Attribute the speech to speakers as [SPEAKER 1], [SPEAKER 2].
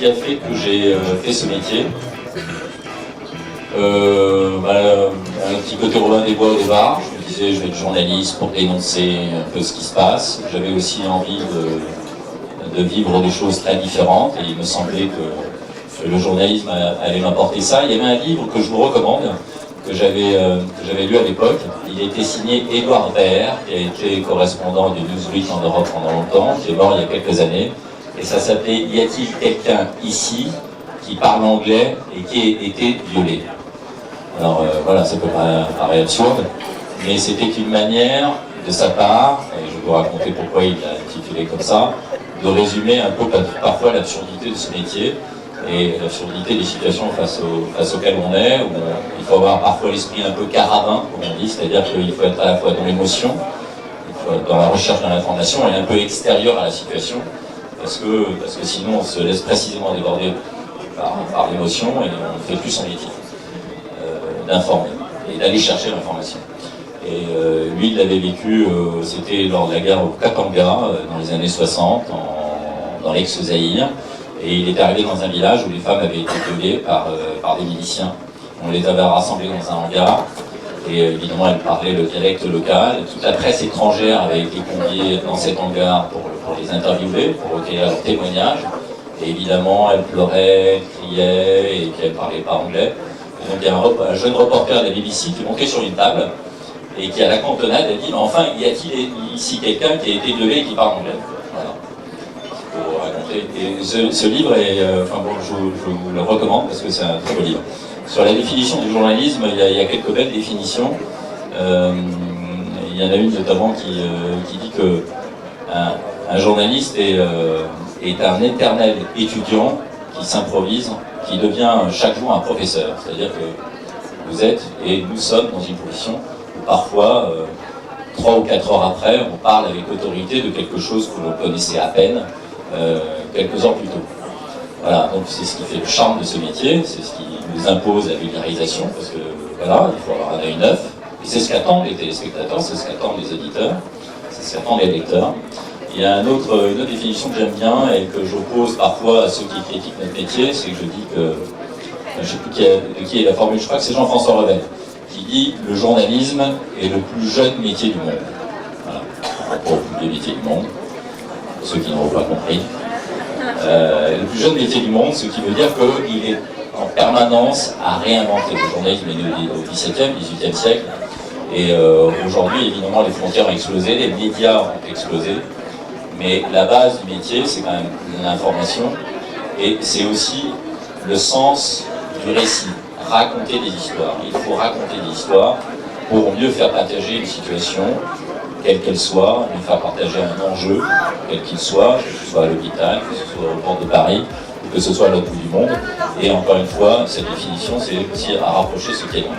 [SPEAKER 1] qui a fait que j'ai fait ce métier. Un petit côté Robin des Bois au départ, je me disais je vais être journaliste pour dénoncer un peu ce qui se passe. J'avais aussi envie de vivre des choses très différentes et il me semblait que le journalisme allait m'apporter ça. Il y avait un livre que je vous recommande, que j'avais lu à l'époque. Il était signé Édouard Baird, qui a été correspondant du Newsweek en Europe pendant longtemps, qui est mort il y a quelques années. Et ça s'appelait « Y a-t-il quelqu'un ici qui parle anglais et qui a été violé ?» Alors voilà, ça peut paraître absurde, mais c'était une manière de sa part, et je vais vous raconter pourquoi il l'a intitulé comme ça, de résumer un peu parfois l'absurdité de ce métier et l'absurdité des situations face auxquelles on est, où il faut avoir parfois l'esprit un peu carabin, comme on dit, c'est-à-dire qu'il faut être à la fois dans l'émotion, dans la recherche de l'information, et un peu extérieur à la situation, parce que sinon on se laisse précisément déborder par l'émotion et on ne fait plus son métier d'informer et d'aller chercher l'information. Et lui, il l'avait vécu, c'était lors de la guerre au Katanga, dans les années 60, dans l'ex-Zaïre, et il était arrivé dans un village où les femmes avaient été violées par des miliciens. On les avait rassemblées dans un hangar, et évidemment, elles parlaient le dialecte local. Toute la presse étrangère avait été conviée dans cet hangar pour les interviewer, pour recueillir leurs témoignages. Et évidemment, elles pleuraient, elles criaient, et qu'elles ne parlaient pas anglais. Et donc il y a un jeune reporter de la BBC qui est monté sur une table, et qui à la cantonade a dit « Mais enfin, y a-t-il ici quelqu'un qui a été violé et qui parle anglais ?» Voilà. Pour raconter. Et ce livre, je vous le recommande parce que c'est un très beau livre. Sur la définition du journalisme, il y a quelques belles définitions. Il y en a une notamment qui dit que un journaliste est un éternel étudiant qui s'improvise, qui devient chaque jour un professeur. C'est-à-dire que vous êtes et nous sommes dans une position où parfois, 3 ou 4 heures après, on parle avec autorité de quelque chose que l'on connaissait à peine quelques heures plus tôt. Voilà, donc c'est ce qui fait le charme de ce métier, c'est ce qui nous impose la vulgarisation, parce que voilà, il faut avoir un œil neuf, et c'est ce qu'attendent les téléspectateurs, c'est ce qu'attendent les auditeurs, c'est ce qu'attendent les lecteurs. Il y a une autre définition que j'aime bien et que j'oppose parfois à ceux qui critiquent notre métier, c'est que je dis que, je ne sais plus de qui est la formule, je crois que c'est Jean-François Revel, qui dit « Le journalisme est le plus jeune métier du monde ». Voilà, pour le plus vieux métier du monde, pour ceux qui n'auront pas compris. Le plus jeune métier du monde, ce qui veut dire qu'il est en permanence à réinventer. Le journalisme est né au XVIIe, XVIIIe siècle, et aujourd'hui, évidemment, les frontières ont explosé, les médias ont explosé, mais la base du métier, c'est quand même l'information, et c'est aussi le sens du récit, raconter des histoires. Il faut raconter des histoires pour mieux faire partager une situation, quelle qu'elle soit, mieux faire partager un enjeu, quel qu'il soit, que ce soit à l'hôpital, que ce soit au port de Paris, ou que ce soit à l'autre bout du monde. Et encore une fois, cette définition, c'est aussi à rapprocher ce qui est loin.